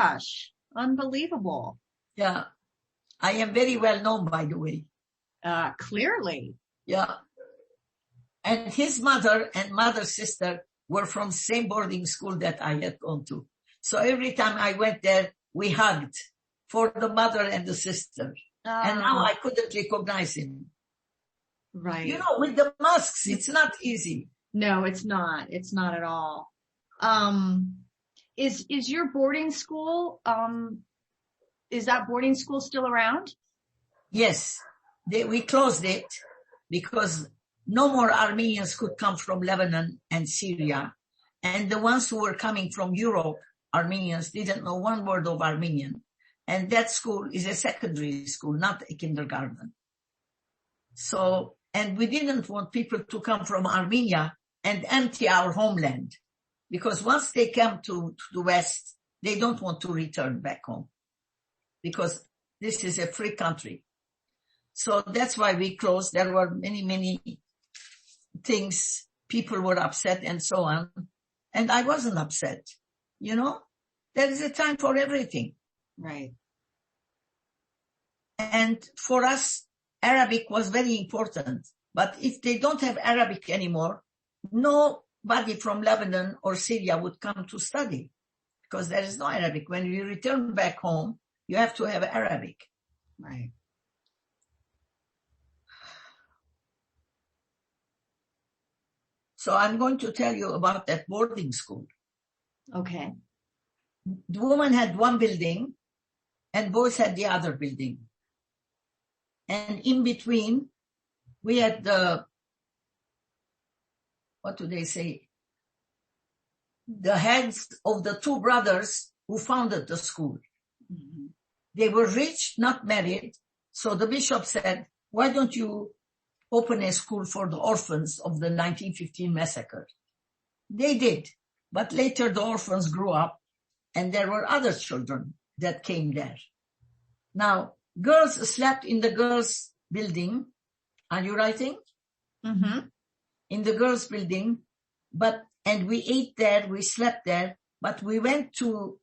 gosh, unbelievable. Yeah. I am very well known, by the way. Clearly. Yeah. And his mother and mother's sister were from same boarding school that I had gone to. So every time I went there, we hugged for the mother and the sister. And now I couldn't recognize him. Right. You know, with the masks, it's not easy. No, it's not. It's not at all. Is your boarding school, is that boarding school still around? Yes. We closed it because no more Armenians could come from Lebanon and Syria. And the ones who were coming from Europe, Armenians, didn't know one word of Armenian. And that school is a secondary school, not a kindergarten. So, and we didn't want people to come from Armenia and empty our homeland. Because once they come to the West, they don't want to return back home. Because this is a free country. So that's why we closed. There were many, many things. People were upset and so on. And I wasn't upset. You know, there is a time for everything. Right. And for us, Arabic was very important. But if they don't have Arabic anymore, nobody from Lebanon or Syria would come to study because there is no Arabic. When you return back home, you have to have Arabic. Right. So I'm going to tell you about that boarding school. Okay. The woman had one building and boys had the other building. And in between, we had what do they say? The heads of the two brothers who founded the school. Mm-hmm. They were rich, not married. So the bishop said, why don't you open a school for the orphans of the 1915 massacre? They did. But later the orphans grew up and there were other children that came there. Now, girls slept in the girls' building. Are you writing? Mm-hmm. In the girls' building, and we ate there, we slept there, but we went to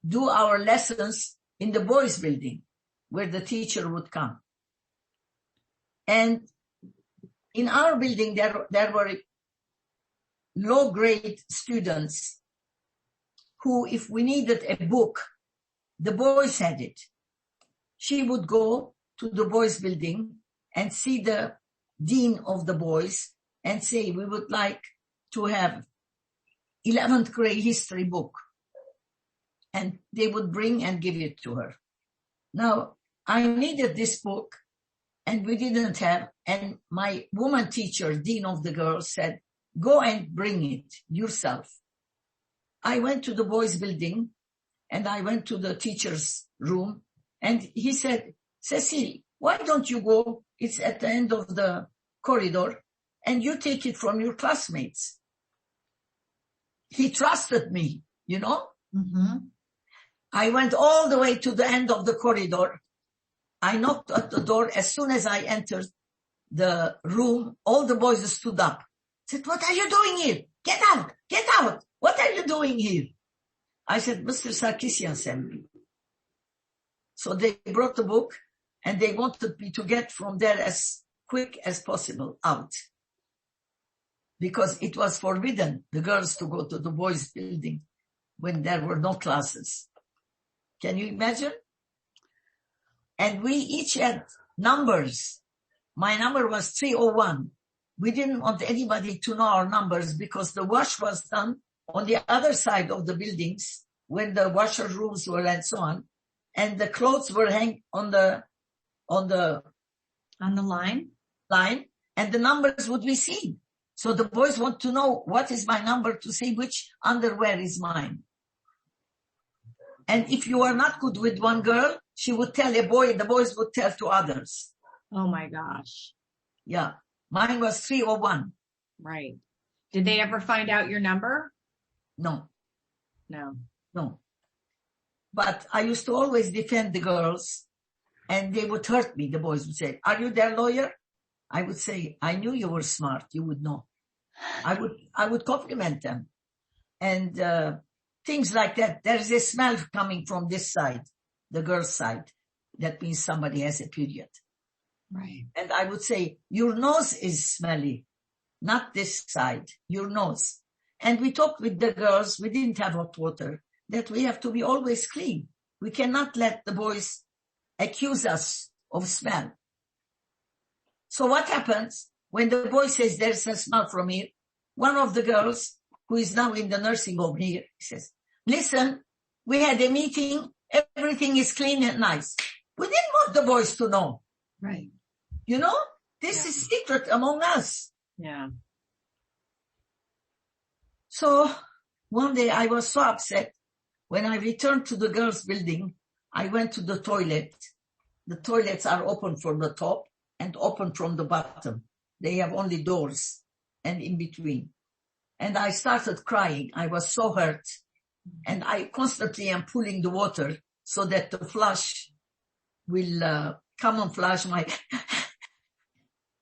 do our lessons in the boys' building where the teacher would come. And in our building, there were low-grade students who, if we needed a book, the boys had it. She would go to the boys' building and see the dean of the boys and say, we would like to have 11th grade history book. And they would bring and give it to her. Now, I needed this book and we didn't have, and my woman teacher, dean of the girls, said, go and bring it yourself. I went to the boys' building and I went to the teacher's room and he said, Cecile, why don't you go? It's at the end of the corridor and you take it from your classmates. He trusted me, you know. Mm-hmm. I went all the way to the end of the corridor. I knocked at the door. As soon as I entered the room, all the boys stood up. Said, what are you doing here? Get out, get out. What are you doing here? I said, Mr. Sarkisian sent me. So they brought the book and they wanted me to get from there as quick as possible out. Because it was forbidden, the girls to go to the boys' building when there were no classes. Can you imagine? And we each had numbers. My number was 301. We didn't want anybody to know our numbers because the wash was done on the other side of the buildings when the washer rooms were and so on. And the clothes were hanging on the line, and the numbers would be seen. So the boys want to know what is my number to see which underwear is mine. And if you are not good with one girl, she would tell a boy and the boys would tell to others. Oh my gosh. Yeah. Mine was 301. Right. Did they ever find out your number? No. No. But I used to always defend the girls and they would hurt me. The boys would say, are you their lawyer? I would say, I knew you were smart. You would know. I would compliment them. And things like that. There is a smell coming from this side, the girl's side. That means somebody has a period. Right. And I would say, your nose is smelly, not this side, your nose. And we talked with the girls, we didn't have hot water, that we have to be always clean. We cannot let the boys accuse us of smell. So what happens when the boy says there's a smell from here? One of the girls, who is now in the nursing home here, says, listen, we had a meeting, everything is clean and nice. We didn't want the boys to know. Right. You know, this is secret among us. Yeah. So one day I was so upset. When I returned to the girls' building, I went to the toilet. The toilets are open from the top and open from the bottom. They have only doors and in between. And I started crying. I was so hurt. And I constantly am pulling the water so that the flush will camouflage my,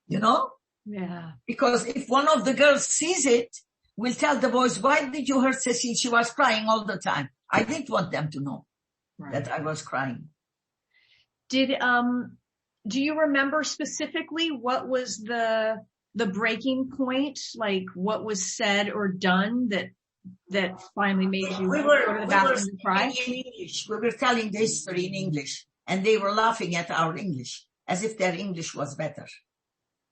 you know? Yeah. Because if one of the girls sees it, will tell the boys, why did you hurt Cecile? She was crying all the time. I didn't want them to know that I was crying. Did, do you remember specifically what was the breaking point? Like what was said or done that finally made you go to the bathroom and cry? In English. We were telling the history in English and they were laughing at our English as if their English was better.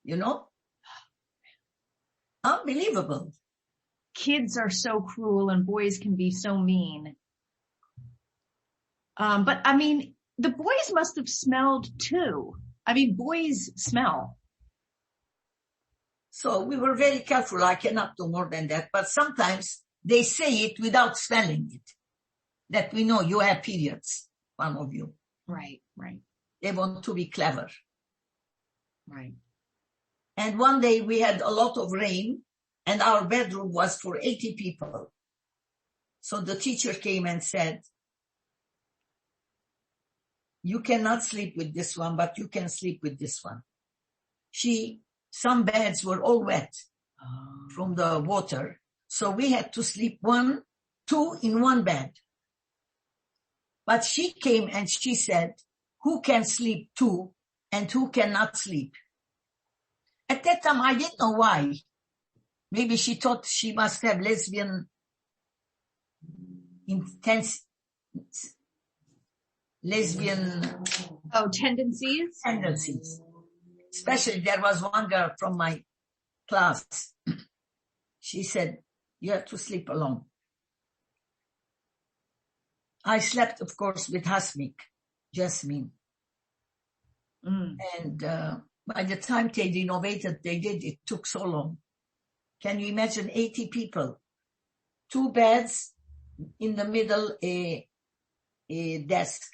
You know? Unbelievable. Kids are so cruel and boys can be so mean. But I mean, the boys must have smelled too. I mean, boys smell. So we were very careful. I cannot do more than that. But sometimes they say it without smelling it. That we know you have periods, one of you. Right, right. They want to be clever. Right. And one day we had a lot of rain and our bedroom was for 80 people. So the teacher came and said, you cannot sleep with this one, but you can sleep with this one. Some beds were all wet from the water. So we had to sleep two in one bed. But she came and she said, who can sleep two and who cannot sleep? At that time, I didn't know why. Maybe she thought she must have lesbian tendencies. Especially there was one girl from my class. She said, you have to sleep alone. I slept, of course, with Hasmik, Jasmine. And by the time they renovated, it took so long. Can you imagine 80 people? 2 beds, in the middle a desk,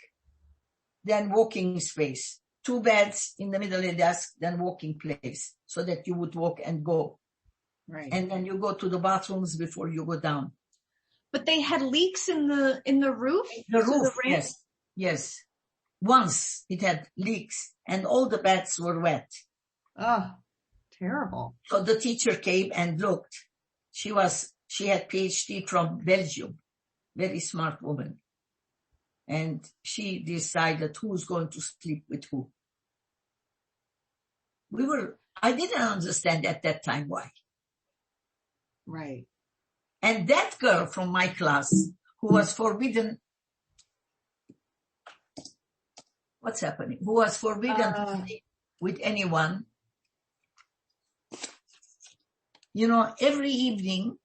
then walking space. 2 beds, in the middle a desk, then walking place, so that you would walk and go. Right. And then you go to the bathrooms before you go down. But they had leaks in the roof? The roof, yes. Once it had leaks and all the beds were wet. Oh, terrible. So the teacher came and looked. She had PhD from Belgium, very smart woman. And she decided who's going to sleep with who. I didn't understand at that time why. Right. And that girl from my class who was forbidden, what's happening? Who was forbidden to sleep with anyone. You know, every evening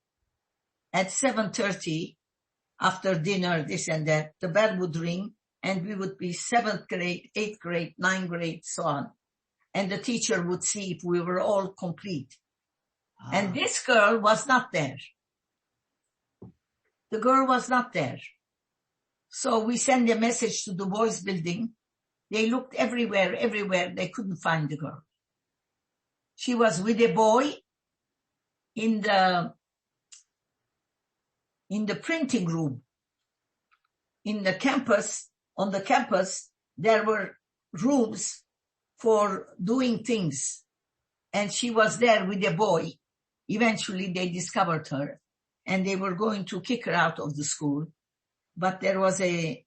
at 7:30 after dinner, this and that, the bell would ring and we would be 7th grade, 8th grade, 9th grade, so on. And the teacher would see if we were all complete. And this girl was not there. The girl was not there. So we sent a message to the boys' building. They looked everywhere. They couldn't find the girl. She was with a boy in the printing room. On the campus, there were rooms for doing things. And she was there with a boy. Eventually they discovered her. and they were going to kick her out of the school. But there was a